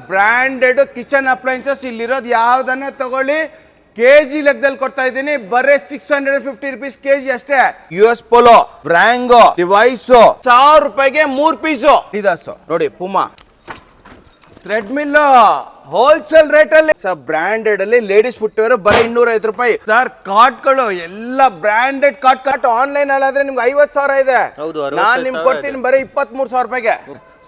Branded kitchen appliances ಇಲ್ಲಿರೋದು ಯಾವ್ದನ್ನ ತಗೊಳ್ಳಿ ಕೆಜಿ ಲೆಕ್ಕದಲ್ಲಿ ಕೊಡ್ತಾ ಇದ್ದೀನಿ. ಬರೀ 650 rupees ಕೆಜಿ ಅಷ್ಟೇ. US ಪೋಲೋ, ಬ್ರಾಂಗೋ, ಡಿವೈಸ್ 1000 ರೂಪಾಯಿಗೆ 3 ಪೀಸು. ಅಡಿದಾಸ್ ನೋಡಿ, ಪುಮಾ, ಥ್ರೆಡ್ಮಿಲ್ ಹೋಲ್ಸೇಲ್ ರೇಟ್ ಅಲ್ಲಿ ಬ್ರಾಂಡೆಡ್ ಅಲ್ಲಿ ಲೇಡೀಸ್ ಫುಟ್ವೇರ್ ಬರೀ 250 ರೂಪಾಯಿ ಸರ್. ಕಾರ್ಟ್ಗಳು ಎಲ್ಲ ಬ್ರಾಂಡೆಡ್ ಕಾರ್ಟ್ ಆನ್ಲೈನ್ ಅಲ್ಲಿ ಆದ್ರೆ ನಿಮ್ಗೆ 50,000 ಇದೆ. ನಾನ್ ನಿಮ್ಗೆ ಕೊಡ್ತೀನಿ ಬರೀ 23,000 ರೂಪಾಯಿಗೆ.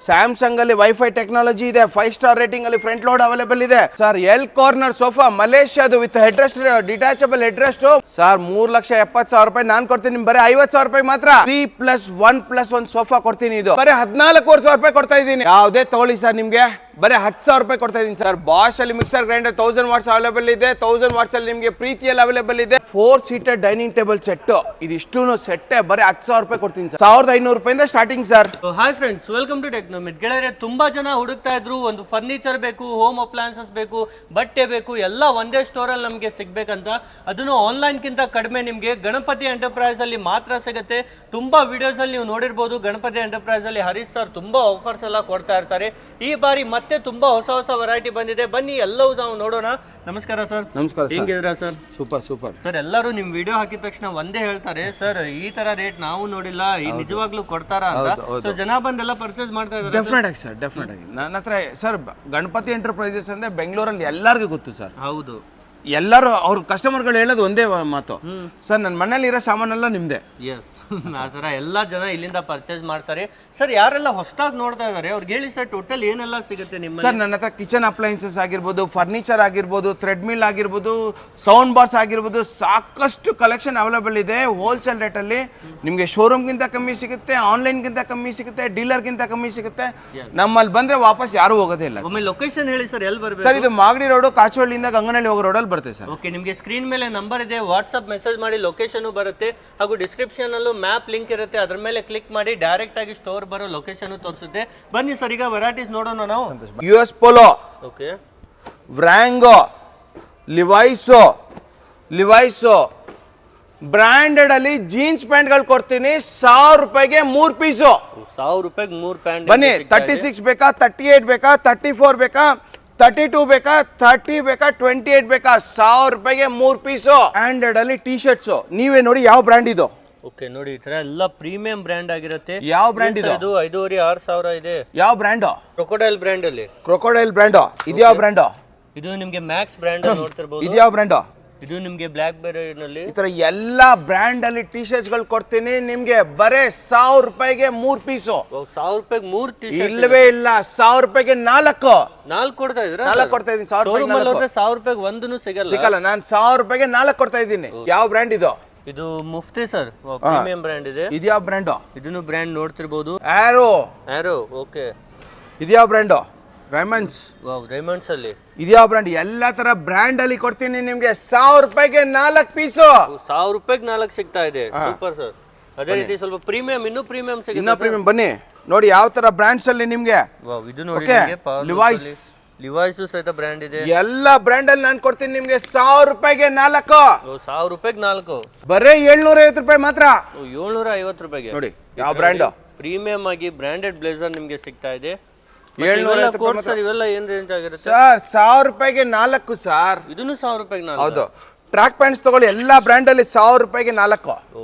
ಸ್ಯಾಮ್ಸಂಗ್ ಅಲ್ಲಿ ವೈಫೈ ಟೆಕ್ನಾಲಜಿ ಇದೆ, 5 ಸ್ಟಾರ್ ರೇಟಿಂಗ್ ಅಲ್ಲಿ ಫ್ರಂಟ್ ಲೋಡ್ ಅವೈಲೇಬಲ್ ಇದೆ ಸರ್. ಎಲ್ ಕಾರ್ನರ್ ಸೋಫಾ ಮಲೇಷ್ಯಾದು with head rest, detachable head rest sir. 3,70,000 ರೂಪಾಯಿ ನಾನ್ ಕೊಡ್ತೀನಿ, ನಿಮ್ ಬರೀ 50,000 ರೂಪಾಯಿ ಮಾತ್ರ. 3+1+1 ಸೋಫಾ ಕೊಡ್ತೀನಿ. ಇದು ಬರೀ 14,500 ರೂಪಾಯಿ ಕೊಡ್ತಾ ಇದ್ದೀನಿ. ಯಾವ್ದೇ ತಗೊಳ್ಳಿ ಸರ್, ನಿಮ್ಗೆ ಬರೀ 10,000 ರೂಪಾಯಿ ಕೊಡ್ತಾ ಇದೀನಿ ಸರ್. ಬಾಷ್ ಅಲ್ಲಿ ಮಿಕ್ಸರ್ ಗ್ರೈಂಡರ್ 1000 ವಾಟ್ಸ್ ಅವೈಲೇಬಲ್ ಇದೆ. 1000 ವಾಟ್ಸ್ ಅಲ್ಲಿ ನಿಮ್ಗೆ ಪ್ರೀತಿಯಲ್ಲಿ ಅವೈಲೇಬಲ್ ಇದೆ. 4 ಸೀಟರ್ ಡೈನಿಂಗ್ ಟೇಬಲ್ ಸೆಟ್, ಇದಿಷ್ಟು ಸೆಟ್ ಬರೀ 10,000 ರೂಪಾಯಿ ಕೊಡ್ತೀನಿ ಸರ್. 1,500 ರೂಪಾಯಿಂದ starting sir. Hi friends, welcome to Technomit. ಗೆಳೆಯರೆ, ತುಂಬಾ ಜನ ಹುಡುಕ್ತಾ ಇದ್ರು, ಒಂದು ಫರ್ನಿಚರ್ ಬೇಕು, ಹೋಮ್ ಅಪ್ಲಯನ್ಸಸ್ ಬೇಕು, ಬಟ್ಟೆ ಬೇಕು, ಎಲ್ಲ ಒಂದೇ ಸ್ಟೋರ್ ಅಲ್ಲಿ ನಮಗೆ ಸಿಗ್ಬೇಕಂತ. ಅದನ್ನು ಆನ್ಲೈನ್ ಕಿಂತ ಕಡಿಮೆ ನಿಮ್ಗೆ ಗಣಪತಿ ಎಂಟರ್ಪ್ರೈಸ್ ಅಲ್ಲಿ ಮಾತ್ರ ಸಿಗುತ್ತೆ. ತುಂಬಾ ವಿಡಿಯೋಸ್ ಅಲ್ಲಿ ನೀವು ನೋಡಿರ್ಬೋದು, ಗಣಪತಿ ಎಂಟರ್ಪ್ರೈಸ್ ಅಲ್ಲಿ ಹರೀಶ್ ಸರ್ ತುಂಬಾ ಆಫರ್ಸ್ ಎಲ್ಲ ಕೊಡ್ತಾ ಇರ್ತಾರೆ. ಈ ಬಾರಿ ಮತ್ತೆ ತುಂಬಾ ಹೊಸ ವೆರೈಟಿ ಬಂದಿದೆ. ಬನ್ನಿ ಎಲ್ಲವೂ ನಾವು ನೋಡೋಣ. ನಮಸ್ಕಾರ ಸರ್. ನಮಸ್ಕಾರ. ಹೆಂಗಿದ್ದೀರಾ ಸರ್? Super sir. ಎಲ್ಲರೂ ನಿಮ್ ವಿಡಿಯೋ ಹಾಕಿದ ತಕ್ಷಣ ಒಂದೇ ಹೇಳ್ತಾರೆ, ಸರ್ ಈ ತರ ರೇಟ್ ನಾವು ನೋಡಿಲ್ಲ, ಈ ನಿಜವಾಗ್ಲೂ ಕೊಡ್ತಾರಾ ಅಂತ. ಸೊ ಜನ ಬಂದೆಲ್ಲ ಪರ್ಚೇಸ್ ಮಾಡ್ತಾ ಇದ್ದಾರೆ. ಡೆಫಿನೆಟ್ ಆಗಿ ಸರ್, ಡೆಫಿನೆಟ್ ಆಗಿ. ನನ್ನ ಹತ್ರ ಸರ್ ಗಣಪತಿ ಎಂಟರ್ಪ್ರೈಸಸ್ ಅಂದ್ರೆ ಬೆಂಗಳೂರಲ್ಲಿ ಎಲ್ಲರಿಗೂ ಗೊತ್ತು ಸರ್. ಹೌದು, ಎಲ್ಲರೂ ಅವ್ರ ಕಸ್ಟಮರ್ಗಳು ಹೇಳೋದು ಒಂದೇ ಮಾತು, ಸರ್ ನನ್ನ ಮನೇಲಿ ಇರೋ ಸಾಮಾನೆಲ್ಲ ನಿಮ್ದೆ. ಎಸ್, ಆ ಥರ ಎಲ್ಲ ಜನ ಇಲ್ಲಿಂದ ಪರ್ಚೇಸ್ ಮಾಡ್ತಾರೆ. ಸರ್, ಯಾರೆಲ್ಲ ಹೊಸದಾಗಿ ನೋಡ್ತಾ ಇದ್ದಾರೆ ಅವ್ರಿಗೆ ಹೇಳಿ ಸರ್, ಟೋಟಲ್ ಏನೆಲ್ಲ ಸಿಗುತ್ತೆ ನಿಮ್ಮ? ಸರ್ ನನ್ನ ಹತ್ರ ಕಿಚನ್ ಅಪ್ಲೈನ್ಸಸ್ ಆಗಿರ್ಬೋದು, ಫರ್ನಿಚರ್ ಆಗಿರ್ಬೋದು, ಥ್ರೆಡ್ಮಿಲ್ ಆಗಿರ್ಬೋದು, ಸೌಂಡ್ ಬಾರ್ಸ್ ಆಗಿರ್ಬೋದು, ಸಾಕಷ್ಟು ಕಲೆಕ್ಷನ್ ಅವೈಲೇಬಲ್ ಇದೆ. ಹೋಲ್ಸೇಲ್ ರೇಟಲ್ಲಿ ನಿಮಗೆ ಶೋರೂಮ್ಗಿಂತ ಕಮ್ಮಿ ಸಿಗುತ್ತೆ, ಆನ್ಲೈನ್ಗಿಂತ ಕಮ್ಮಿ ಸಿಗುತ್ತೆ, ಡೀಲರ್ಗಿಂತ ಕಮ್ಮಿ ಸಿಗುತ್ತೆ. ನಮ್ಮಲ್ಲಿ ಬಂದ್ರೆ ವಾಪಸ್ ಯಾರು ಹೋಗೋದೇ ಇಲ್ಲ. ಒಮ್ಮೆ ಲೊಕೇಶನ್ ಹೇಳಿ ಸರ್, ಎಲ್ಲಿ ಬರಬೇಕು? ಸರ್, ಇದು ಮಾಗಡಿ ರೋಡು, ಕಾಚೋಳ್ಳಿಯಿಂದ ಗಂಗನಹಳ್ಳಿ ಹೋಗೋ ರೋಡಲ್ಲಿ ಬರುತ್ತೆ ಸರ್. ಓಕೆ, ನಿಮಗೆ ಸ್ಕ್ರೀನ್ ಮೇಲೆ ನಂಬರ್ ಇದೆ, ವಾಟ್ಸ್ಆಪ್ ಮೆಸೇಜ್ ಮಾಡಿ, ಲೊಕೇಶನ್ ಬರುತ್ತೆ. ಹಾಗೂ ಡಿಸ್ಕ್ರಿಪ್ಷನ್ ಅಲ್ಲೂ ಮ್ಯಾಪ್ ಲಿಂಕ್ ಇರುತ್ತೆ, ಅದ್ರ ಮೇಲೆ ಕ್ಲಿಕ್ ಮಾಡಿ ಡೈರೆಕ್ಟ್ ಆಗಿ ಸ್ಟೋರ್ ಬರೋ ಲೊಕೇಶನ್ ತೋರಿಸುತ್ತೆ. ಬನ್ನಿ ಸರ್, ಈಗ ವೆರೈಟೀಸ್ ನೋಡೋಣ ನಾವು. US ಪೋಲೋ, ಓಕೆ, ಬ್ರಾಂಗೋ, ಲಿವೈಸೋ ಬ್ರಾಂಡೆಡ್ ಅಲ್ಲಿ ಜೀನ್ಸ್ ಪ್ಯಾಂಟ್ ಗಳು ಕೊಡ್ತೀನಿ 1,000 ರೂಪಾಯಿಗೆ 3 ಪೀಸು. 1,000 ರೂಪಾಯಿಗೆ 3 ಪ್ಯಾಂಟ್. ಬನ್ನಿ, 36 ಬೇಕಾ, 38 ಬೇಕಾ, 34 ಬೇಕಾ, 32 ಬೇಕಾ, 30 ಬೇಕಾ, 28 ಬೇಕಾ, 1,000 ರೂಪಾಯಿಗೆ 3 ಪೀಸು. ಬ್ರಾಂಡೆಡ್ ಅಲ್ಲಿ ಟಿ ಶರ್ಟ್ಸ್ ನೀವೇ ನೋಡಿ ಯಾವ ಬ್ರ್ಯಾಂಡ್ ಇದು. ಓಕೆ, ನೋಡಿ ಈ ತರ ಎಲ್ಲ ಪ್ರೀಮಿಯಂ ಬ್ರ್ಯಾಂಡ್ ಆಗಿರುತ್ತೆ. ಯಾವ ಬ್ರ್ಯಾಂಡ್ ಇದು? 5,500-6,000 ಇದೆ. ಯಾವ ಬ್ರ್ಯಾಂಡ್? ಕ್ರೊಕೊಡೈಲ್ ಬ್ರ್ಯಾಂಡ್ ಅಲ್ಲಿ. Crocodile brand. ಇದು ಯಾವ ಬ್ರ್ಯಾಂಡ್? ಇದು ನಿಮಗೆ ಮ್ಯಾಕ್ಸ್ ಬ್ರ್ಯಾಂಡ್ ನೋಡ್ತಿರಬಹುದು. ಇದು ಯಾವ ಬ್ರ್ಯಾಂಡ್? ಇದು ನಿಮಗೆ ಬ್ಲಾಕ್ ಬೆರಿ ನಲ್ಲಿ. ಈ ತರ ಎಲ್ಲಾ ಬ್ರ್ಯಾಂಡ್ ಅಲ್ಲಿ ಟಿ ಶರ್ಟ್ಸ್ ಗಳು ಕೊಡ್ತೀನಿ ನಿಮ್ಗೆ ಬರೇ 1,000 ರೂಪಾಯಿಗೆ 3 ಪೀಸು. 1,000 ರೂಪಾಯಿಗೆ 3 ಟಿ ಶರ್ಟ್? ಇಲ್ಲವೇ ಇಲ್ಲ, 1,000 ರೂಪಾಯಿಗೆ 4 ಕೊಡ್ತಾ ಇದ್ದೀರಾ? 4 ಕೊಡ್ತಾ ಇದೀನಿ. 1,000 ರೂಪಾಯಿಗೆ ಒಂದೂ ಸಿಗಲ್ಲ. ನಾನು 1,000 ರೂಪಾಯಿಗೆ 4 ಕೊಡ್ತಾ ಇದ್ದೀನಿ. ಯಾವ ಬ್ರ್ಯಾಂಡ್ ಇದು? ಇದು ಮುಫ್ತಿ ಸರ್, ಪ್ರೀಮಿಯಂ ಬ್ರ್ಯಾಂಡ್ ಇದೆ. ಇದು ಯಾವ ಬ್ರ್ಯಾಂಡ್? ಇದನ್ನು ಬ್ರ್ಯಾಂಡ್ ನೋಡ್ತಿರ್ಬೋದು. ಆರೋ. ಓಕೆ, ಇದು ಯಾವ ಬ್ರ್ಯಾಂಡ್? ರೈಮಂಡ್ಸ್. ರೈಮಂಡ್ಸ್ ಅಲ್ಲಿ. ಇದು ಯಾವ ಬ್ರ್ಯಾಂಡ್? ಎಲ್ಲಾ ತರ ಬ್ರ್ಯಾಂಡ್ ಅಲ್ಲಿ ಕೊಡ್ತೀನಿ ನಿಮ್ಗೆ 1,000 ರೂಪಾಯಿಗೆ 4 ಪೀಸು. 1,000 ರೂಪಾಯಿಗೆ 4 ಸಿಗ್ತಾ ಇದೆ. Super sir. ಅದೇ ರೀತಿ ಸ್ವಲ್ಪ ಪ್ರೀಮಿಯಂ, ಇನ್ನೂ ಪ್ರೀಮಿಯಂ ಸಿಗುತ್ತೆ. ಬನ್ನಿ ನೋಡಿ ಯಾವ ತರ ಬ್ರ್ಯಾಂಡ್ಸ್ ಅಲ್ಲಿ ನಿಮ್ಗೆ. ಇದು ನೋಡಿ, ಲಿವೈಸ್ ಸಹಿತ ಬ್ರ್ಯಾಂಡ್ ಇದೆ. ಎಲ್ಲ ಬ್ರ್ಯಾಂಡ್ ಅಲ್ಲಿ ನಾನು ಕೊಡ್ತೀನಿ ನಿಮ್ಗೆ 1,000 ರೂಪಾಯಿಗೆ 4. 1,000 ರೂಪಾಯಿಗೆ 4 ಬರೇ 750 ರೂಪಾಯಿ ಮಾತ್ರ. 750 ರೂಪಾಯಿಗೆ ನೋಡಿ ಯಾವ ಬ್ರ್ಯಾಂಡ್. ಪ್ರೀಮಿಯಂ ಆಗಿ ಬ್ರಾಂಡೆಡ್ ಬ್ಲೇಸರ್ ನಿಮ್ಗೆ ಸಿಗ್ತಾ ಇದೆ. 750 ಸರ್, ಇವೆಲ್ಲ ಏನ್ ರೇಂಜ್ ಆಗಿರುತ್ತೆ ಸರ್? 1,000 ರೂಪಾಯಿಗೆ 4 ಸರ್. ಇದನ್ನು 1,000 ರೂಪಾಯಿಗೆ 4. ಹೌದು, ಟ್ರ್ಯಾಕ್ ಪ್ಯಾಂಟ್ಸ್ ತಗೊಳ್ಳಿ, ಎಲ್ಲಾ ಬ್ರ್ಯಾಂಡ್ ಅಲ್ಲಿ 1,000 ರೂಪಾಯಿಗೆ 4.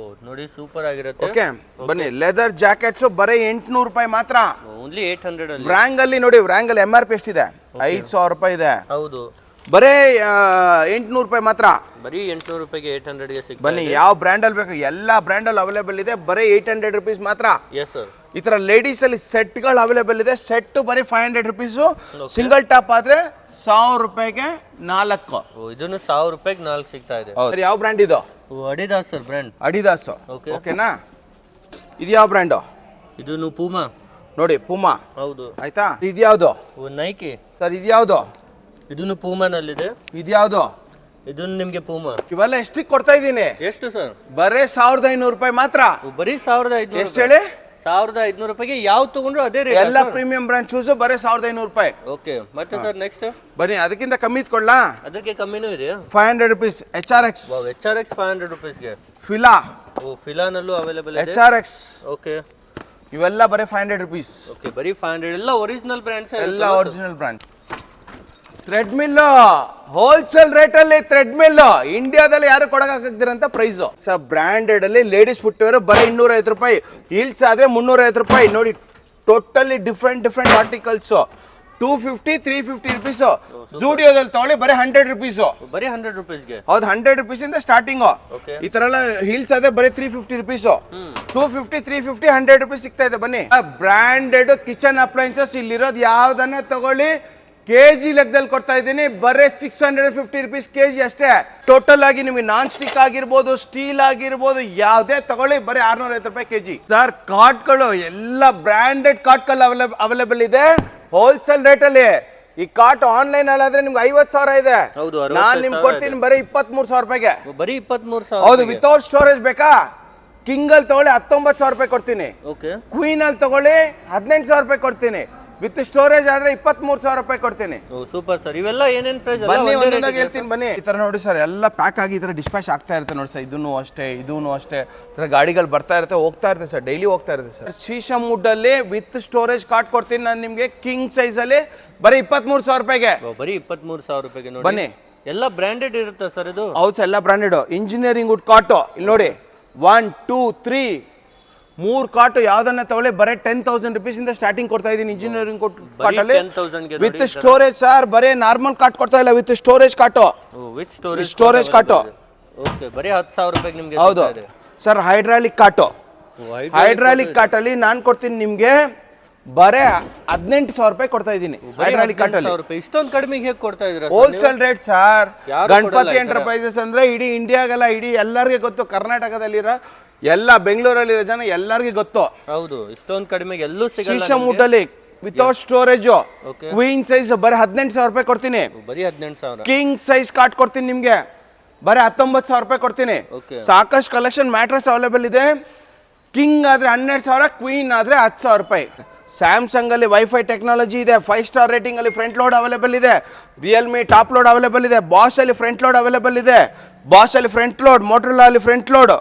ನೋಡಿ, ಸೂಪರ್ ಆಗಿರುತ್ತೆ. ಓಕೆ, ಬನ್ನಿ. ಲೆದರ್ ಜಾಕೆಟ್ಸ್ ಬರೀ 800 ರೂಪಾಯಿ ಮಾತ್ರ. ಓನ್ಲಿ 800 ಅಲ್ಲಿ. ವ್ರಾಂಗ್ ಅಲ್ಲಿ ನೋಡಿ, ವ್ರಾಂಗ್ ಅಲ್ಲಿ MRP ಎಷ್ಟಿದೆ? 5,000 ರೂಪಾಯಿ ಇದೆ. ಹೌದು, ಬರೇ 800 ರೂಪಾಯಿ ಮಾತ್ರ. ಬರೀ 800 ರೂಪಾಯಿಗೆ 800 ಗೆ ಸಿಗ್ತದೆ. ಬನ್ನಿ, ಯಾವ ಬ್ರ್ಯಾಂಡ್ ಅಲ್ಲಿ ಬೇಕು ಎಲ್ಲಾ ಬ್ರ್ಯಾಂಡ್ ಅಲ್ಲಿ ಅವೈಲೇಬಲ್ ಇದೆ. ಬರೀ 800 ರೂಪೀಸ್ ಮಾತ್ರ. Yes sir. ಈ ತರ ಲೇಡೀಸ್ ಅಲ್ಲಿ ಸೆಟ್ ಗಳು ಅವೈಲೇಬಲ್ ಇದೆ. ಸೆಟ್ ಬರೀ 500 ರೂಪೀಸ್. ಸಿಂಗಲ್ ಟಾಪ್ ಆದ್ರೆ 1,000 ರೂಪಾಯಿಗೆ 4. ಇದನ್ನು 1,000 ರೂಪಾಯಿಗೆ 4 ಸಿಗ್ತಾ ಇದೆ. ಯಾವ ಬ್ರ್ಯಾಂಡ್ ಇದು? ಅಡಿದಾಸ್ ಸರ್ ಬ್ರ್ಯಾಂಡ್. ಅಡಿದಾಸ್. ಓಕೆನಾ? ಇದು ಯಾವ ಬ್ರ್ಯಾಂಡ್? ಇದು ಪೂಮಾ. ನೋಡಿ, ಪೂಮಾ. ಹೌದು, ಆಯ್ತಾ? ಇದು ಯಾವ್ದು? Nike sir. ಇದು ಯಾವ್ದು? ಇದನ್ನು ಪೂಮಾನಲ್ಲಿದೆ. ಇದು ಯಾವ್ದು? ಇದನ್ನು ನಿಮ್ಗೆ ಪೂಮಾ. ಇವೆಲ್ಲ ಎಷ್ಟಿಗೆ ಕೊಡ್ತಾ ಇದ್ದೀನಿ? ಎಷ್ಟು ಸರ್? ಬರೇ 1,500 ರೂಪಾಯಿ ಮಾತ್ರ. ಬರೀ 1,500. ಎಷ್ಟು ಹೇಳಿ? 1,500 ರೂಪಾಯಿಗೆ ಯಾವ ತಗೊಂಡ್ರು ಅದೇ ರೇಟ್. ಎಲ್ಲ ಪ್ರೀಮಿಯಂ ಬ್ರ್ಯಾಂಡ್ ಶೂಸ್ ಬರೇ 1,500 ರೂಪಾಯಿ. ಓಕೆ, ಮತ್ತೆ ಸರ್ ನೆಕ್ಸ್ಟ್ ಬನ್ನಿ, ಅದಕ್ಕಿಂತ ಕಮ್ಮಿ ಇಟ್ಕೊಳ್ಳಾ? ಅದಕ್ಕೆ ಕಮ್ಮಿನೂ ಇದೆ. 500 ರೂಪೀಸ್. HRX 500 ರೂಪಾಯಿಗೆ. ಫಿಲಾನಲ್ಲೂ ಅವೈಲೇಬಲ್ ಇದೆ. HRX. ಓಕೆ, ಇವೆಲ್ಲ ಬರೀ 500 ರೂಪೀಸ್. ಓಕೆ, ಬರೀ 500. ಎಲ್ಲ ಒರಿಜಿನಲ್ ಬ್ರ್ಯಾಂಡ್ಸ್. ಎಲ್ಲ original brand. Thread mill wholesale rate ಅಲ್ಲಿ ಥ್ರೆಡ್ ಮಿಲ್ ಇಂಡಿಯಾದಲ್ಲಿ ಯಾರು ಕೊಡಕ್ಕಾಗ್ದಿರಂತ ಪ್ರೈಸ್. ಬ್ರಾಂಡೆಡ್ ಅಲ್ಲಿ ಲೇಡೀಸ್ ಫುಟ್ವೇರ್ ಬರೀ 250 ರೂಪಾಯಿ, ಹೀಲ್ಸ್ ಆದ್ರೆ 350 ರೂಪಾಯಿ. ನೋಡಿ ಟೋಟಲಿ ಡಿಫ್ರೆಂಟ್ ಆರ್ಟಿಕಲ್ಸ್. 250 350 ರುಪೀಸ್. ಜೂಡಿಯೋದಲ್ಲಿ ತಗೊಳ್ಳಿ ಬರೀ 100 ರುಪೀಸ್. ಬರೀ 100 ರುಪೀಸ್ಗೆ. ಹೌದು, 100 ರುಪೀಸ್ ಇಂದ ಸ್ಟಾರ್ಟಿಂಗ್. ಈ ತರ ಎಲ್ಲ ಹೀಲ್ಸ್ ಆದ್ರೆ ಬರೀ 350 ರುಪೀಸ್. 250 350 100 ರುಪೀಸ್ ಸಿಗ್ತಾ ಇದೆ. ಬನ್ನಿ, ಬ್ರಾಂಡೆಡ್ ಕಿಚನ್ ಅಪ್ಲೈನ್ಸಸ್ ಇಲ್ಲಿರೋದು ಯಾವ್ದನ್ನೇ ತಗೊಳ್ಳಿ ಕೆಜಿ ಲೆಕ್ಕದಲ್ಲಿ ಕೊಡ್ತಾ ಇದ್ದೀನಿ. ಬರೀ 650 ರುಪೀಸ್ ಕೆಜಿ ಅಷ್ಟೇ. ಟೋಟಲ್ ಆಗಿ ನಿಮಗೆ ನಾನ್ ಸ್ಟಿಕ್ ಆಗಿರ್ಬೋದು, ಸ್ಟೀಲ್ ಆಗಿರ್ಬೋದು, ಯಾವ್ದೇ ತಗೊಳ್ಳಿ ಬರೀ 650 ರೂಪಾಯಿ ಕೆಜಿ. ಸರ್ ಕಾಟ್ಗಳು ಎಲ್ಲ ಬ್ರಾಂಡೆಡ್ ಕಾಟ್ಗಳು ಅವೈಲೇಬಲ್ ಇದೆ ಹೋಲ್ಸೇಲ್ ರೇಟ್ ಅಲ್ಲಿ. ಈ ಕಾಟ್ ಆನ್ಲೈನ್ ಅಲ್ಲಿ ಆದ್ರೆ ನಿಮ್ಗೆ 50,000 ಇದೆ. ನಾನ್ ನಿಮ್ಗೆ ಕೊಡ್ತೀನಿ ಬರೀ 23,000 ರೂಪಾಯಿಗೆ. ಬರೀ 23,000. ಹೌದು, ವಿತೌಟ್ ಸ್ಟೋರೇಜ್ ಬೇಕಾ? ಕಿಂಗ್ ಅಲ್ಲಿ ತಗೊಳ್ಳಿ 19,000 ರೂಪಾಯಿ ಕೊಡ್ತೀನಿ. ಕ್ವೀನ್ ಅಲ್ಲಿ ತಗೊಳ್ಳಿ 18,000 ರೂಪಾಯಿ ಕೊಡ್ತೀನಿ. ವಿತ್ ಸ್ಟೋರೇಜ್ ಆದ್ರೆ 23,000 ರೂಪಾಯಿ ಕೊಡ್ತೀನಿ. Super sir. ಇವೆಲ್ಲ ಏನೇನ್ ಪ್ರೈಸ್? ಬನ್ನಿ ಒಂದೊಂದಾಗಿ ಹೇಳ್ತೀನಿ ಬನ್ನಿ. ಈ ತರ ನೋಡಿ ಸರ್, ಎಲ್ಲ ಪ್ಯಾಕ್ ಆಗಿ ಈ ತರ ಡಿಸ್ಪ್ಯಾಚ್ ಆಗ್ತಾ ಇರುತ್ತೆ ನೋಡಿ ಸರ್. ಇದನ್ನು ಅಷ್ಟೇ, ಇದೂನು ಅಷ್ಟೇ. ಗಾಡಿಗಳು ಬರ್ತಾ ಇರುತ್ತೆ, ಹೋಗ್ತಾ ಇರುತ್ತೆ ಸರ್, ಡೈಲಿ ಹೋಗ್ತಾ ಇರುತ್ತೆ ಸರ್. ಶೀಶಮ್ ವುಡ್ ಅಲ್ಲಿ ವಿತ್ ಸ್ಟೋರೇಜ್ ಕಾರ್ಡ್ ಕೊಡ್ತೀನಿ ನಾನು ನಿಮ್ಗೆ. ಕಿಂಗ್ ಸೈಜ್ ಅಲ್ಲಿ ಬರೀ 23,000 ರೂಪಾಯಿಗೆ. ಬರೀ 23,000 ರೂಪಾಯಿಗೆ ನೋಡಿ. ಬನ್ನಿ, ಎಲ್ಲ ಬ್ರಾಂಡೆಡ್ ಇರುತ್ತೆ ಸರ್ ಇದು. ಹೌದು ಸರ್, ಎಲ್ಲ ಬ್ರಾಂಡೆಡ್. ಇಂಜಿನಿಯರಿಂಗ್ ವುಡ್ ಕಾಟ್ ಇಲ್ಲಿ ನೋಡಿ, 1 2 3 3 ಕಾಟು ಯಾವ್ದನ್ನ ತಗೊಳ್ಳಿ ಬರೀ 10,000 ರುಪೀಸ್ ಇಂದ ಸ್ಟಾರ್ಟಿಂಗ್ ಕೊಡ್ತಾ ಇದೀನಿ. ಇಂಜಿನಿಯರಿಂಗ್ ಕಾಟ್ ಅಲ್ಲಿ ವಿತ್ ಸ್ಟೋರೇಜ್ ಸರ್. ಬರೀ ನಾರ್ಮಲ್ ಕಾಟ್ ಕೊಡ್ತಾ ಇಲ್ಲ, ವಿತ್ ಸ್ಟೋರೇಜ್ ಕಾಟು. ವಿತ್ ಸ್ಟೋರೇಜ್ ಕಾಟು. ಓಕೆ, ಬರೀ 10,000 ರೂಪಾಯಿಗೆ ನಿಮಗೆ. ಹೌದು ಸರ್, ಹೈಡ್ರಾಲಿಕ್ ಕಾಟು. ಹೈಡ್ರಾಲಿಕ್ ಕಾಟ್ ಅಲ್ಲಿ ನಾನು ಕೊಡ್ತೀನಿ ನಿಮ್ಗೆ ಬರೇ 18,000 ರೂಪಾಯಿ ಕೊಡ್ತಾ ಇದ್ದೀನಿ. ಹೈಡ್ರಾಲಿಕ್ ಕಾಟ್ ಅಲ್ಲಿ ಇಷ್ಟೊಂದು ಕಡಿಮೆಗೆ ಹೇಗೆ ಕೊಡ್ತಾ ಇದ್ದೀರಾ? Wholesale rate sir. Ganapati enterprises ಅಂದ್ರೆ ಇಡೀ ಇಂಡಿಯಾಗೆಲ್ಲ, ಇಡೀ ಎಲ್ಲರಿಗೂ ಗೊತ್ತು. ಕರ್ನಾಟಕದಲ್ಲಿರೋ ಎಲ್ಲ, ಬೆಂಗಳೂರಲ್ಲಿರೋ ಜನ ಎಲ್ಲರಿಗೂ ಗೊತ್ತು. ಹೌದು, ಇಷ್ಟೊಂದು ಕಡಿಮೆಗೆ ಎಲ್ಲೂ ಸಿಗಲ್ಲ. ಶೀಶಮ್ ವುಡ್ ಅಲ್ಲಿ ವಿತೌಟ್ ಸ್ಟೋರೇಜ್ ಕ್ವೀನ್ ಸೈಜ್ ಬರೀ 18,000 ರೂಪಾಯಿ ಕೊಡ್ತೀನಿ. ಬರೀ 18,000. ಕಿಂಗ್ ಸೈಜ್ ಕಾಟ್ ಕೊಡ್ತೀನಿ ನಿಮ್ಗೆ ಬರೀ 19,000 ರೂಪಾಯಿ ಕೊಡ್ತೀನಿ. ಸಾಕಷ್ಟು ಕಲೆಕ್ಷನ್ ಮ್ಯಾಟ್ರೆಸ್ ಅವೈಲೇಬಲ್ ಇದೆ. ಕಿಂಗ್ ಆದ್ರೆ 12,000, ಕ್ವೀನ್ ಆದ್ರೆ 10,000 ರೂಪಾಯಿ. ಸ್ಯಾಮ್ಸಂಗ್ ಅಲ್ಲಿ ವೈಫೈ ಟೆಕ್ನಾಲಜಿ ಇದೆ. 5 ಸ್ಟಾರ್ ರೇಟಿಂಗ್ ಅಲ್ಲಿ ಫ್ರಂಟ್ ಲೋಡ್ ಅವೈಲೇಬಲ್ ಇದೆ. ರಿಯಲ್ಮಿ ಟಾಪ್ ಲೋಡ್ ಅವೈಲೇಬಲ್ ಇದೆ. ಬಾಷ್ ಅಲ್ಲಿ ಫ್ರಂಟ್ ಲೋಡ್ ಅವೈಲೇಬಲ್ ಇದೆ. ಬಾಷ್ ಅಲ್ಲಿ ಫ್ರಂಟ್ ಲೋಡ್, ಮೋಟರೋಲಾ ಅಲ್ಲಿ ಫ್ರಂಟ್ ಲೋಡ್.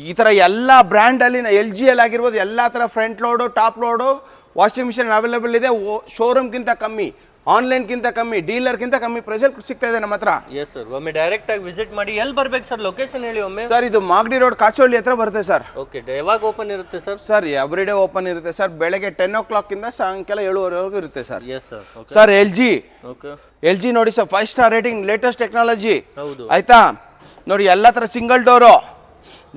ಈ ತರ ಎಲ್ಲ ಬ್ರ್ಯಾಂಡ್ ಅಲ್ಲಿ, LG ಅಲ್ಲಿ ಆಗಿರ್ಬೋದು, ಎಲ್ಲ ತರ front load, top load, washing machine available ಇದೆ. ಶೋರೂಮ್ಗಿಂತ ಕಮ್ಮಿ, ಆನ್ಲೈನ್ಗಿಂತ ಕಮ್ಮಿ, ಡೀಲರ್ಗಿಂತ ಕಮ್ಮಿ ಪ್ರೈಸಲ್ಲಿ ಸಿಗ್ತಾ ಇದೆ ನಮ್ಮ ಹತ್ರ. ಎಸ್ ಸರ್, ಒಮ್ಮೆ ಡೈರೆಕ್ಟ್ ಆಗಿ ವಿಸಿಟ್ ಮಾಡಿ. ಎಲ್ಲಿ ಬರ್ಬೇಕು ಸರ್? ಲೊಕೇಶನ್ ಹೇಳಿ ಒಮ್ಮೆ. ಸರ್, ಇದು ಮಾಗಡಿ ರೋಡ್ ಕಾಚೋಳಿ ಹತ್ರ ಬರುತ್ತೆ ಸರ್. ಓಕೆ, ಯಾವಾಗ ಓಪನ್ ಇರುತ್ತೆ sir? Sir, every day open ಇರುತ್ತೆ ಸರ್. ಬೆಳಗ್ಗೆ 10 o'clock ಇಂದ ಸಾಯಂಕಾಲ 7:30 ಇರುತ್ತೆ sir. Yes sir. Sir, LG. Okay, LG ನೋಡಿ sir, 5 star rating, latest technology. ಹೌದು, ಆಯ್ತಾ? ನೋಡಿ ಎಲ್ಲ ತರ single door,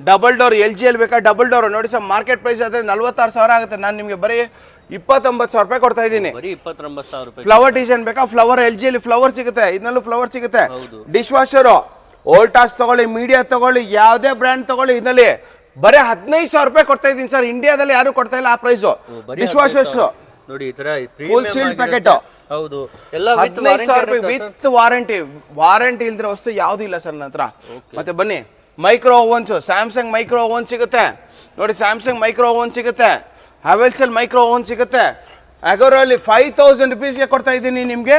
double door. LG ಅಲ್ಲಿ ಬೇಕಾ ಡಬಲ್ ಡೋರ್ ನೋಡಿ ಸರ್. ಮಾರ್ಕೆಟ್ ಪ್ರೈಸ್ ಆದ್ರೆ 46,000 ಆಗುತ್ತೆ. ನಾನು ನಿಮಗೆ ಬರೀ 29,000 ರೂಪಾಯಿ ಕೊಡ್ತಾ ಇದ್ದೀನಿ. ಬರೀ 29,000 ರೂಪಾಯಿ. ಫ್ಲವರ್ ಡಿಸೈನ್ ಬೇಕಾ? ಫ್ಲವರ್ LG ಅಲ್ಲಿ ಫ್ಲವರ್ ಸಿಗುತ್ತೆ, ಇದನ್ನಲ್ಲೂ ಫ್ಲವರ್ ಸಿಗುತ್ತೆ. ಡಿಶ್ ವಾಷರು ವೋಲ್ಟಾಸ್ ತಗೊಳ್ಳಿ, ಮೀಡಿಯಾ ತಗೊಳ್ಳಿ, ಯಾವುದೇ ಬ್ರ್ಯಾಂಡ್ ತಗೊಳ್ಳಿ, ಇದರಲ್ಲಿ ಬರೀ 15,000 ರೂಪಾಯಿ ಕೊಡ್ತಾ ಇದ್ದೀನಿ ಸರ್. ಇಂಡಿಯಾದಲ್ಲಿ ಯಾರು ಕೊಡ್ತಾ ಇಲ್ಲ ಆ ಪ್ರೈಸ್. ಡಿಶ್ ವಾಷರ್ಸ್ ನೋಡಿ, ಈ ತರ ಫುಲ್ ಸೀಲ್ಡ್ ಪ್ಯಾಕೆಟ್. ಹೌದು, ಎಲ್ಲ 15,000 ರೂಪಾಯಿ ವಿತ್ ವಾರಂಟಿ. ವಾರಂಟಿ ಇಲ್ದಿರೋ ವಸ್ತು ಯಾವ್ದು ಇಲ್ಲ ಸರ್ ನನ್ನ ಹತ್ರ. ಮತ್ತೆ ಬನ್ನಿ, micro ovens, Samsung micro oven ಸಿಗುತ್ತೆ ನೋಡಿ. ಸ್ಯಾಮ್ಸಂಗ್ ಮೈಕ್ರೋ ಓವನ್ ಸಿಗುತ್ತೆ. ಹವೆಲ್ಸ್ ಅಲ್ಲಿ ಮೈಕ್ರೋ ಓವನ್ ಸಿಗುತ್ತೆ. ಅಗೋರಲ್ಲಿ 5,000 ರುಪೀಸ್ಗೆ ಕೊಡ್ತಾ ಇದ್ದೀನಿ ನಿಮ್ಗೆ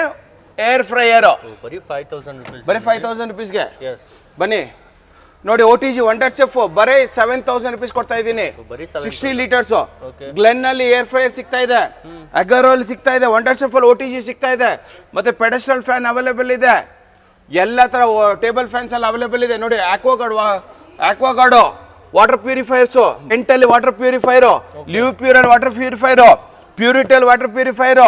ಏರ್ ಫ್ರೈಯರ್. ಬರೀ 5,000 ರೂಪೀಸ್. ಬರೀ 5,000 ರುಪೀಸ್ಗೆ. ಬನ್ನಿ ನೋಡಿ, OTG ವಂಡರ್ ಚೆಫ್ ಬರೀ 7,000 ರುಪೀಸ್ ಕೊಡ್ತಾ ಇದ್ದೀನಿ. 60 ಲೀಟರ್ಸ್. ಗ್ಲೆನ್ ಅಲ್ಲಿ ಏರ್ ಫ್ರೈಯರ್ ಸಿಗ್ತಾ ಇದೆ. ಅಗೋರಲ್ಲಿ ಸಿಗ್ತಾ ಇದೆ. ವಂಡರ್ ಚೆಫ್ ಅಲ್ಲಿ OTG ಸಿಗ್ತಾ ಇದೆ. ಮತ್ತೆ ಪೆಡೆಸ್ಟ್ರಲ್ ಫ್ಯಾನ್ ಅವೈಲೇಬಲ್ ಇದೆ. ಎಲ್ಲ ತರ ಟೇಬಲ್ ಫ್ಯಾನ್ಸ್ ಎಲ್ಲ ಅವೈಲೇಬಲ್ ಇದೆ ನೋಡಿ. ಆಕ್ವಾಗಾರ್ಡ್ ವಾಟರ್ ಪ್ಯೂರಿಫೈರ್ಸ್, ಎಂಟಲ್ಲಿ ವಾಟರ್ ಪ್ಯೂರಿಫೈರ್, ಲಿವ್ ಪ್ಯೂರಲ್ ವಾಟರ್ ಪ್ಯೂರಿಫೈರ್, ಪ್ಯೂರಿಟಲ್ ವಾಟರ್ ಪ್ಯೂರಿಫೈರ್,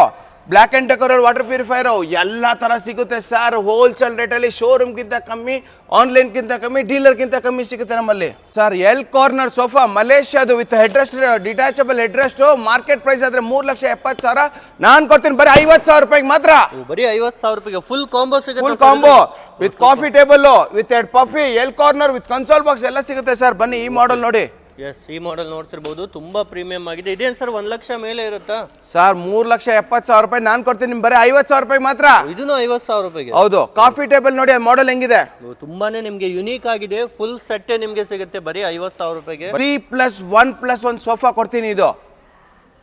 ಬ್ಲ್ಯಾಕ್ ಅಂಡ್ ಡೆಕೋರಲ್ ವಾಟರ್ ಪ್ಯೂರಿಫೈರ್, ಎಲ್ಲ ತರ ಸಿಗುತ್ತೆ ಸರ್. ಹೋಲ್ಸೇಲ್ ರೇಟಲ್ಲಿ ಶೋರೂಮ್ಗಿಂತ ಕಮ್ಮಿ, ಆನ್ಲೈನ್ಗಿಂತ ಕಮ್ಮಿ, ಡೀಲರ್ಗಿಂತ ಕಮ್ಮಿ ಸಿಗುತ್ತೆ ನಮ್ಮಲ್ಲಿ ಸರ್. ಎಲ್ ಕಾರ್ನರ್ ಸೋಫಾ ಮಲೇಷ್ಯಾದು with headrest, detachable headrest. Market price ಆದ್ರೆ 3,70,000. ನಾನು ಕೊಡ್ತೀನಿ ಬರೀ 50,000 ರೂಪಾಯಿಗೆ ಮಾತ್ರ. ಬರೀ 50,000 ರೂಪಾಯಿಗೆ ಫುಲ್ ಕಾಂಬೋ ಸಿಗುತ್ತೆ. Full combo with coffee table, with head puffy, L corner, with console box ಎಲ್ಲ ಸಿಗುತ್ತೆ ಸರ್. ಬನ್ನಿ, ಈ ಮಾಡೆಲ್ ನೋಡಿ. ಎಸ್, ಈ ಮಾಡೆಲ್ ನೋಡ್ತಿರ್ಬೋದು, ತುಂಬಾ ಪ್ರೀಮಿಯಂ ಆಗಿದೆ. ಇದೇನು ಸರ್ 1 ಲಕ್ಷ ಮೇಲೆ ಇರುತ್ತಾ ಸರ್? 3,70,000 ರೂಪಾಯಿ ನಾನು ಕೊಡ್ತೀನಿ ನಿಮ್ಗೆ ಬರೀ 50,000 ರೂಪಾಯಿ ಮಾತ್ರ. ಇದನ್ನು 50,000 ರೂಪಾಯಿಗೆ. ಹೌದು, ಕಾಫಿ ಟೇಬಲ್ ನೋಡಿ, ಮಾಡೆಲ್ ಹೆಂಗಿದೆ. ತುಂಬಾನೇ ನಿಮ್ಗೆ ಯುನೀಕ್ ಆಗಿದೆ. ಫುಲ್ ಸೆಟ್ ನಿಮ್ಗೆ ಸಿಗುತ್ತೆ ಬರೀ 50,000 ರೂಪಾಯಿಗೆ. 3+1+1 ಸೋಫಾ ಕೊಡ್ತೀನಿ. ಇದು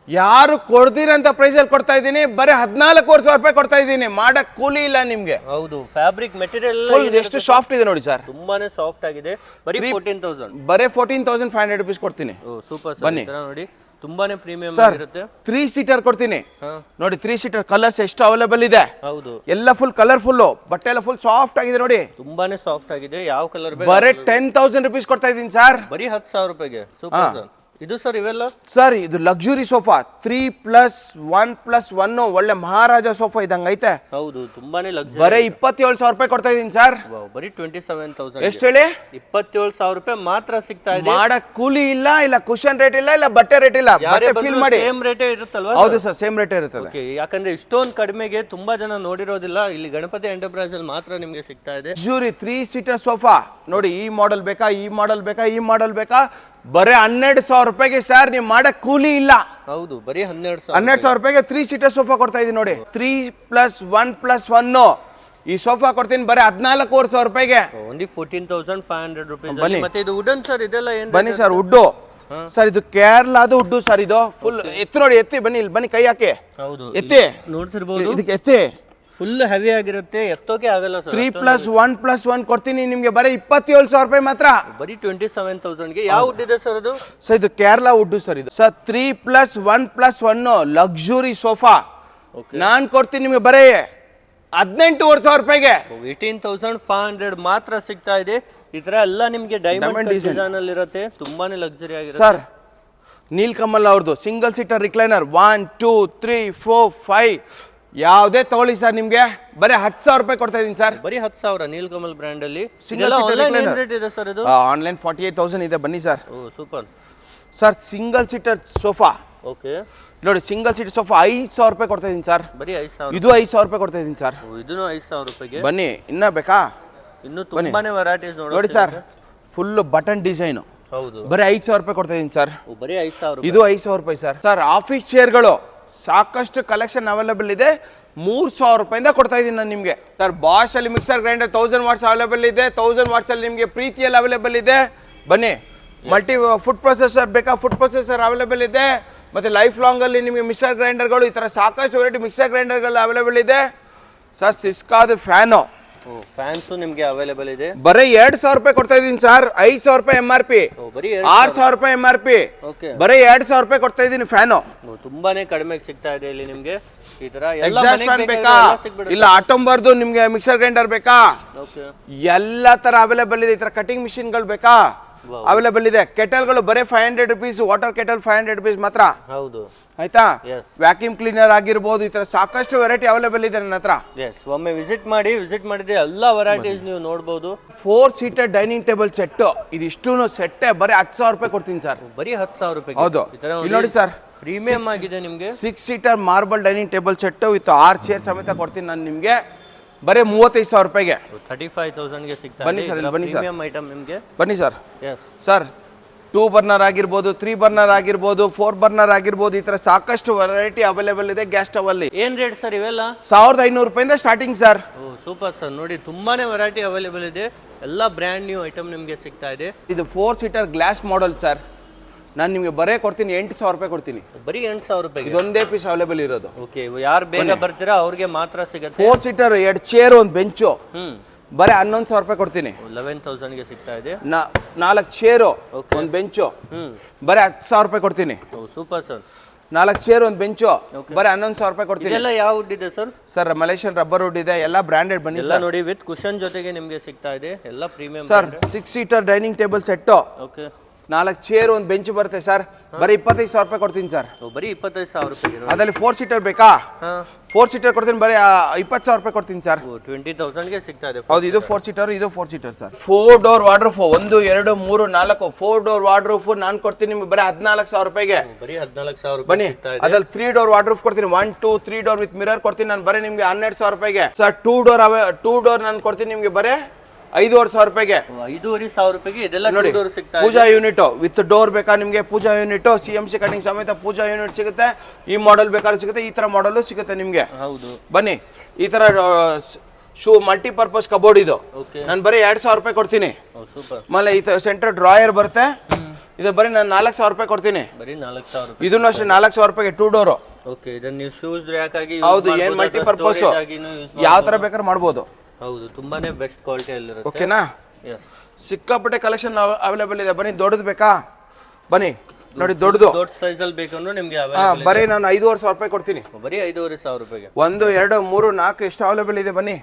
ಯಾರು ಕೊಡ್ದಿರಂತ ಪ್ರೈಸ್ ಅಲ್ಲಿ ಕೊಡ್ತಾ ಇದ್ದೀನಿ. ಬರೀ 14,500 ರೂಪಾಯಿ ಕೊಡ್ತಾ ಇದ್ದೀನಿ. ಮಾಡಕ್ ಕೂಲಿ ಇಲ್ಲ ನಿಮ್ಗೆ. ಹೌದು, ಫ್ಯಾಬ್ರಿಕ್ ಮೆಟೀರಿಯಲ್ ಎಷ್ಟು ಸಾಫ್ಟ್ ಇದೆ ನೋಡಿ ಸರ್. ತುಂಬಾನೇ ಸಾಫ್ಟ್ ಆಗಿದೆ. ಬರೀ 14,000. ಬರೀ 14,500 ರೂಪೀಸ್ ಕೊಡ್ತೀನಿ. ಸೂಪರ್. ಬನ್ನಿ ನೋಡಿ, ತುಂಬಾನೇ ಪ್ರೀಮಿಯಂ ಸರ್ ಆಗಿರುತ್ತೆ. 3 ಸೀಟರ್ ಕೊಡ್ತೀನಿ ಹಾ ನೋಡಿ. 3 ಸೀಟರ್ ಕಲರ್ಸ್ ಎಷ್ಟು ಅವೈಲೇಬಲ್ ಇದೆ, ಹೌದು ಎಲ್ಲ ಫುಲ್ ಕಲರ್ಫುಲ್, ಬಟ್ಟೆ ಎಲ್ಲ ಫುಲ್ ಸಾಫ್ಟ್ ಆಗಿದೆ ನೋಡಿ. ತುಂಬಾನೇ ಸಾಫ್ಟ್ ಆಗಿದೆ. ಯಾವ ಕಲರ್ ಬರೀ 10,000 rupees ಕೊಡ್ತಾ ಇದೀನಿ ಸರ್. ಬರೀ 10,000 ರೂಪಾಯಿಗೆ. Super sir. ಇದು ಸರ್ ಇವೆಲ್ಲ ಸರ್ ಇದು ಲಕ್ಸುರಿ ಸೋಫಾ 3+1+1 ಒಳ್ಳೆ ಮಹಾರಾಜ ಸೋಫಾ ಇದಂಗ ಐತೆ. ಹೌದು ತುಂಬಾನೇ ಲಕ್ಸುರಿ. ಬರೀ 27,000 ರೂಪಾಯಿ ಕೊಡ್ತಾ ಇದೀನಿ ಸರ್. ಬರೀ 27,000. ಎಷ್ಟು ಹೇಳಿ? 27,000 ರೂಪಾಯಿ ಮಾತ್ರ ಸಿಗ್ತಾ ಇದೆ. ಮಾಡಕ್ ಕೂಲಿ ಇಲ್ಲ, ಇಲ್ಲ ಕುಶನ್ ರೇಟ್ ಇಲ್ಲ, ಇಲ್ಲ ಬಟ್ಟೆ ರೇಟ್ ಇಲ್ಲ. ಬಟ್ಟೆ ಫೀಲ್ ಮಾಡಿ. ಸೇಮ್ ರೇಟೇ ಇರುತ್ತಲ್ವಾ? ಹೌದು ಸರ್, ಸೇಮ್ ರೇಟ್ ಇರುತ್ತದೆ. ಓಕೆ, ಯಾಕಂದ್ರೆ ಇಷ್ಟೊಂದು ಕಡಿಮೆಗೆ ತುಂಬಾ ಜನ ನೋಡಿರೋದಿಲ್ಲ. ಇಲ್ಲಿ ಗಣಪತಿ ಎಂಟರ್ಪ್ರೈಸ್ ಅಲ್ಲಿ ಮಾತ್ರ ನಿಮಗೆ ಸಿಗ್ತಾ ಇದೆ. ಲಕ್ಸುರಿ 3 ಸೀಟರ್ ಸೋಫಾ ನೋಡಿ. ಈ ಮಾಡೆಲ್ ಬೇಕಾ, ಈ ಮಾಡೆಲ್ ಬೇಕಾ, ಈ ಮಾಡೆಲ್ ಬೇಕಾ? ಬರೀ 12,000 ರೂಪಾಯಿಗೆ ಸರ್. ನೀವು ಮಾಡಕ್ ಕೂಲಿ ಇಲ್ಲ. ಹೌದು, ಬರೀ 12,000 ರೂಪಾಯಿಗೆ 3 ಸೀಟರ್ ಸೋಫಾ ಕೊಡ್ತಾ ಇದೀನಿ ನೋಡಿ. 3+1+1 ಈ ಸೋಫಾ ಕೊಡ್ತೀನಿ ಬರೀ 14,500 ರೂಪಾಯಿಗೆ. Only 14,500 rupees. ಮತ್ತೆ ಇದು ವುಡನ್ ಸರ್, ಇದೆಲ್ಲ ಏನು? ಬನ್ನಿ ಸರ್, ವುಡ್ಡು ಸರ್. ಇದು ಕೇರಳದ ವುಡ್ಡು ಸರ್. ಇದು ಫುಲ್ ಎತ್ತಿ ನೋಡಿ, ಎತ್ತಿ ಬನ್ನಿ, ಇಲ್ಲಿ ಬನ್ನಿ, ಕೈ ಹಾಕಿ. ಹೌದು, ಎತ್ತಿ ನೋಡ್ತಿರ್ಬೋದು. ಇದಕ್ಕೆ ಎತ್ತಿ. ಫುಲ್ ಹೆವಿ ಆಗಿರುತ್ತೆ, ಎತ್ತೋಕೆ ಆಗಲ್ಲ ಸರ್. 3+1+1 ಕೊಡ್ತೀನಿ ನಿಮ್ಗೆ ಬರೀ 27,000 ರೂಪಾಯಿ ಮಾತ್ರ. ಬರೀ 27,000 ಗೆ. ಯಾವ ವುಡ್ ಇದೆ ಸರ್ ಅದು? ಸರ್ ಇದು ಕೇರಳ ವುಡ್ ಸರ್. ಇದು ಸರ್ 3+1+1 ಲಕ್ಸುರಿ ಸೋಫಾ ನಾನ್ ಕೊಡ್ತೀನಿ ನಿಮ್ಗೆ ಬರೀ 18,500 ರೂಪಾಯಿಗೆ. 18,500 ಮಾತ್ರ ಸಿಗ್ತಾ ಇದೆ. ಈ ತರ ಎಲ್ಲ ನಿಮ್ಗೆ ಡೈಮಂಡ್ ಡಿಸೈನ್ ಅಲ್ಲಿ ಇರುತ್ತೆ. ತುಂಬಾನೇ ಲಕ್ಸುರಿ ಆಗಿರುತ್ತೆ ಸರ್. ನೀಲ್ಕಮಲ್ ಅವ್ರದ್ದು ಸಿಂಗಲ್ ಸೀಟರ್ ರಿಕ್ಲೈನರ್ 1 2 3 4 5 ಯಾವುದೇ ತಗೊಳ್ಳಿ ಸರ್, ನಿಮ್ಗೆ ಬರೀ 10,000 ರೂಪಾಯಿ ಕೊಡ್ತಾ ಇದೀನಿ ಸರ್. ಬರೀ 10,000 ನೀಲ್ಕಮಲ್ ಬ್ರ್ಯಾಂಡ್ ಅಲ್ಲಿ. ಸಿಂಗಲ್ ಆನ್ಲೈನ್ ರೇಟ್ ಇದೆ ಸರ್ ಇದು? ಆನ್ಲೈನ್ 48,000 ಇದೆ. ಬನ್ನಿ sir. Oh super sir. Single seater sofa okay ನೋಡಿ. ಸಿಂಗಲ್ ಸೀಟರ್ ಸೋಫಾ 5,000 ರೂಪಾಯಿ ಕೊಡ್ತಾ ಇದೀನಿ ಸರ್. ಬರೀ 5,000. ಇದು 5,000 ರೂಪಾಯಿ ಕೊಡ್ತಾ ಇದೀನಿ ಸರ್. ಇದನ್ನು 5,000 ರೂಪಾಯಿಗೆ. ಬನ್ನಿ, ಇನ್ನ ಬೇಕಾ? ಇನ್ನು ತುಂಬಾನೇ ವೆರೈಟೀಸ್ ನೋಡಿ ಸರ್. Full button design. ಹೌದು, ಬರೀ 5,000 ರೂಪಾಯಿ ಕೊಡ್ತಾ ಇದೀನಿ ಸರ್. ಬರೀ 5,000. ಇದು 5,000 ರೂಪಾಯಿ ಸರ್. ಸರ್ ಆಫೀಸ್ ಚೇರ್ಗಳು ಸಾಕಷ್ಟು ಕಲೆಕ್ಷನ್ ಅವೈಲೇಬಲ್ ಇದೆ. 3,000 ರೂಪಾಯಿಂದ ಕೊಡ್ತಾ ಇದೀನಿ ನಾನು ನಿಮಗೆ ಸರ್. ಬಾಷ್ ಅಲ್ಲಿ ಮಿಕ್ಸರ್ ಗ್ರೈಂಡರ್ 1000 ವಾಟ್ಸ್ ಅವೈಲೇಬಲ್ ಇದೆ. 1000 ವಾಟ್ಸ್ ಅಲ್ಲಿ ನಿಮಗೆ ಪ್ರೀತಿಯಲ್ಲಿ ಅವೈಲೇಬಲ್ ಇದೆ. ಬನ್ನಿ. ಮಲ್ಟಿ ಫುಡ್ ಪ್ರೊಸೆಸರ್ ಬೇಕಾ? ಫುಡ್ ಪ್ರೊಸೆಸರ್ ಅವೈಲೇಬಲ್ ಇದೆ. ಮತ್ತೆ ಲೈಫ್ ಲಾಂಗ್ ಅಲ್ಲಿ ನಿಮಗೆ ಮಿಕ್ಸರ್ ಗ್ರೈಂಡರ್ಗಳು ಈ ತರ ಸಾಕಷ್ಟು ವೆರೈಟಿ ಮಿಕ್ಸರ್ ಗ್ರೈಂಡರ್ಗಳು ಅವೈಲೇಬಲ್ ಇದೆ ಸರ್. ಸಿಸ್ಕಾದ ಫ್ಯಾನು ಫ್ಯಾನ್ಸ್ ನಿಮಗೆ ಅವೈಲೇಬಲ್ ಇದೆ. ಬರೀ 2,000 ರೂಪಾಯಿ ಕೊಡ್ತಾ ಇದೀನಿ ಸರ್. 5,000 ರೂಪಾಯಿ MRP, ಬರೀ 6,000 ರೂಪಾಯಿ MRP, ಓಕೆ ಬರೀ 2,000 ರೂಪಾಯಿ ಕೊಡ್ತಾ ಇದೀನಿ ಫ್ಯಾನು. ತುಂಬಾನೇ ಕಡಿಮೆಗೆ ಸಿಗ್ತಾ ಇದೆ ಇಲ್ಲಿ ನಿಮ್ಗೆ. ಈ ತರ ಎಕ್ಸಾಸ್ಟ್ ಫ್ಯಾನ್ ಬೇಕಾ? ಇಲ್ಲ ಆಟೋಂಬರ್ದು ನಿಮ್ಗೆ ಮಿಕ್ಸರ್ ಗ್ರೈಂಡರ್ ಬೇಕಾ? ಓಕೆ, ಎಲ್ಲ ತರ ಅವೈಲೇಬಲ್ ಇದೆ. ಈ ತರ ಕಟಿಂಗ್ ಮಿಷಿನ್ ಗಳು ಬೇಕಾ? ಅವೈಲೇಬಲ್ ಇದೆ. ಕೆಟಲ್ಗಳು ಬರೀ 500 ರೂಪೀಸ್. ವಾಟರ್ ಕೆಟಲ್ 500 ರೂಪೀಸ್ ಮಾತ್ರ. ಹೌದು, ಆಯ್ತಾ? Yes. ವ್ಯಾಕ್ಯೂಮ್ ಕ್ಲೀನರ್ ಆಗಿರ್ಬೋದು. ಈ ತರ ಸಾಕಷ್ಟು ವೆರೈಟಿ ಅವೈಲೇಬಲ್ ಇದೆ ನನ್ನ ಹತ್ರ. ಒಮ್ಮೆ ವಿಸಿಟ್ ಮಾಡಿದ್ರೆ ಎಲ್ಲ ವೆರೈಟೀಸ್ ನೀವು ನೋಡಬಹುದು. 4 ಸೀಟರ್ ಡೈನಿಂಗ್ ಟೇಬಲ್ ಸೆಟ್. ಇದಿಷ್ಟು ಸೆಟ್ ಬರೀ 10,000 ರೂಪಾಯಿ ಕೊಡ್ತೀನಿ ಸರ್. ಬರೀ 10,000 ರೂಪಾಯಿ. ಹೌದು, ಇಲ್ಲಿ ನೋಡಿ ಸರ್. ಪ್ರೀಮಿಯಂ ಆಗಿದೆ ನಿಮ್ಗೆ. 6 seater marble dining table set with 6 chair ಸಮೇತ ಕೊಡ್ತೀನಿ ನಾನು ನಿಮ್ಗೆ ಬರೀ 35,000 ರೂಪಾಯಿಗೆ. 35,000 ಗೆ ಸಿಗ್ತಾ ಇದೆ. ಬನ್ನಿ ಸರ್, ಬನ್ನಿ ಸರ್. ಪ್ರೀಮಿಯಂ ಐಟಮ್ ನಿಮ್ಗೆ. ಬನ್ನಿ ಸರ್. ಎಸ್ ಸರ್ 2 ಬರ್ನರ್ ಆಗಿರ್ಬೋದು, 3 ಬರ್ನರ್ ಆಗಿರ್ಬೋದು, 4 ಬರ್ನರ್ ಆಗಿರ್ಬೋದು. ಈ ತರ ಸಾಕಷ್ಟು ವೆರೈಟಿ ಅವೈಲೇಬಲ್ ಇದೆ ಗ್ಯಾಸ್ ಸ್ಟವ್ ಅಲ್ಲಿ. ಏನ್ ರೇಟ್ ಸರ್ ಇವೆಲ್ಲ? 1,500 ರೂಪಾಯಿಂದ starting sir. Oh super sir. ನೋಡಿ ತುಂಬಾನೇ ವೆರೈಟಿ ಅವೈಲೇಬಲ್ ಇದೆ. ಎಲ್ಲ ಬ್ರ್ಯಾಂಡ್ ನ್ಯೂ ಐಟಮ್ ನಿಮ್ಗೆ ಸಿಗ್ತಾ ಇದೆ. ಇದು 4 ಸೀಟರ್ ಗ್ಲಾಸ್ ಮಾಡೆಲ್ ಸರ್. ನಾನು ನಿಮಗೆ ಬರೇ ಕೊಡ್ತೀನಿ 8,000 ರೂಪಾಯಿ ಕೊಡ್ತೀನಿ. ಬರೀ 8,000 ರೂಪಾಯಿ. ಇದೊಂದೇ ಪೀಸ್ ಅವೈಲೇಬಲ್ ಇರೋದು. ಓಕೆ, ಯಾರು ಬೇಗ ಬರ್ತೀರಾ ಅವ್ರಿಗೆ ಮಾತ್ರ ಸಿಗುತ್ತೆ. 4 ಸೀಟರ್ 2 ಚೇರ್ 1 ಬೆಂಚು ಬರೀ 11,000 ರೂಪಾಯಿ ಕೊಡ್ತೀನಿ. 11,000 ಗೆ ಸಿಗ್ತಾ ಇದೆ. 4 ಚೇರು 1 ಬೆಂಚು ಬರೀ 10,000 ರೂಪಾಯಿ ಕೊಡ್ತೀನಿ. Super sir. 4 ಚೇರ್ 1 ಬೆಂಚು ಬರೀ 11,000 ರೂಪಾಯಿ ಕೊಡ್ತೀನಿ. ಇದೆಲ್ಲ ಯಾವ ವುಡ್ ಇದೆ sir? Sir Malaysian rubber wood ಇದೆ. ಎಲ್ಲ ಬ್ರಾಂಡೆಡ್. ಬನ್ನಿ ಎಲ್ಲ ನೋಡಿ ವಿತ್ ಕುಶನ್ ಜೊತೆಗೆ ನಿಮಗೆ ಸಿಗ್ತಾ ಇದೆ. ಎಲ್ಲ premium sir. 6 seater dining table set. Okay, 4 chair 1 bench ಬರುತ್ತೆ ಸರ್. ಬರೀ 25,000 ರೂಪಾಯಿ ಕೊಡ್ತೀನಿ ಸರ್. ಬರೀ 25,000 ರೂಪಾಯಿ. ಅದರಲ್ಲಿ 4 ಸೀಟರ್ ಬೇಕಾ? 4 ಸೀಟರ್ ಕೊಡ್ತೀನಿ ಬರೀ 20,000 ರೂಪಾಯಿ ಕೊಡ್ತೀನಿ ಸರ್. 20,000 ಗೆ ಸಿಗ್ತಾ ಇದೆ. ಹೌದು, ಇದು 4 ಸೀಟರ್, ಇದು 4 seater sir. 4 door wardrobe 1 2 3 4 4 door wardrobe ನಾನು ಕೊಡ್ತೀನಿ ನಿಮ್ಗೆ ಬರೀ 14,000 ರೂಪಾಯಿಗೆ. ಬರೀ 14,000 ಬನ್ನಿ. ಅದ್ರಲ್ಲಿ 3 ಡೋರ್ ವಾರ್ಡ್ರೂಫ್ ಕೊಡ್ತೀನಿ. 1 2 3 ಡೋರ್ ವಿತ್ ಮಿರರ್ ಕೊಡ್ತೀನಿ ನಾನು ಬರೀ ನಿಮ್ಗೆ 12,000 ರೂಪಾಯಿಗೆ ಸರ್. 2 ಡೋರ್ ನಾನು ಕೊಡ್ತೀನಿ ನಿಮ್ಗೆ ಬರೀ 5,500 ರೂಪಾಯಿಗೆ. 5,500 ರೂಪಾಯಿಗೆ ಇದೆಲ್ಲ ನೋಡಿ. ಡೋರ್ ಸಿಗ್ತಾ ಇದೆ. ಪೂಜಾ ಯೂನಿಟ್ ವಿತ್ ಡೋರ್ ಬೇಕಾ ನಿಮ್ಗೆ? ಪೂಜಾ ಯೂನಿಟ್ CMC ಕಟಿಂಗ್ ಸಮೇತ ಪೂಜಾ ಯೂನಿಟ್ ಸಿಗುತ್ತೆ. ಈ ಮಾಡೆಲ್ ಬೇಕಾದ್ರೂ ಸಿಗುತ್ತೆ, ಈ ತರ ಮಾಡೆಲ್ ಸಿಗುತ್ತೆ ನಿಮ್ಗೆ. ಹೌದು, ಬನ್ನಿ. ಈ ತರ ಶೂ ಮಲ್ಟಿಪರ್ಪಸ್ ಕಬೋರ್ಡ್ ಇದು ನಾನು ಬರೀ 2,000 ರೂಪಾಯಿ ಕೊಡ್ತೀನಿ. ಆಮೇಲೆ ಈ ಸೆಂಟರ್ ಡ್ರಾಯರ್ ಬರುತ್ತೆ. ಇದು ಬರೀ ನಾನು 4,000 ರೂಪಾಯಿ ಕೊಡ್ತೀನಿ. ಬರೀ 4,000 ರೂಪಾಯಿ. ಇದನ್ನು ಅಷ್ಟೇ 4,000 ರೂಪಾಯಿಗೆ 2 ಡೋರ್. ಓಕೆ, ಇದನ್ನ ನೀವು ಶೂಸ್ ರ್ಯಾಕ್ ಆಗಿ ಹೌದು, ಏನ್ ಮಲ್ಟಿಪರ್ಪಸ್ ಯಾವ ತರ ಬೇಕಾದ್ರೂ ಮಾಡ್ಬೋದು. ಹೌದು, ತುಂಬಾನೇ ಬೆಸ್ಟ್ ಕ್ವಾಲಿಟಿ ಅಲ್ಲಿ ಇರುತ್ತೆ. ಓಕೆನಾ? ಎಸ್, ಸಿಕ್ಕಾಪಟ್ಟೆ ಕಲೆಕ್ಷನ್ ಅವೈಲೇಬಲ್ ಇದೆ. ಬನ್ನಿ. ದೊಡ್ಡದು ಬೇಕಾ? ಬನ್ನಿ. ನೋಡಿ ದೊಡ್ಡದು ದೊಡ್ಡ ಸೈಜ್ ಅಲ್ಲಿ ಬೇಕಂದ್ರೆ ನಿಮ್ಗೆ ಬರೀ ನಾನು 5,500 ರೂಪಾಯಿ ಕೊಡ್ತೀನಿ. ಬರೀ 5,500 ರೂಪಾಯಿಗೆ 1 2 3 4 ಎಷ್ಟು ಅವೈಲೇಬಲ್ ಇದೆ ಬನ್ನಿ.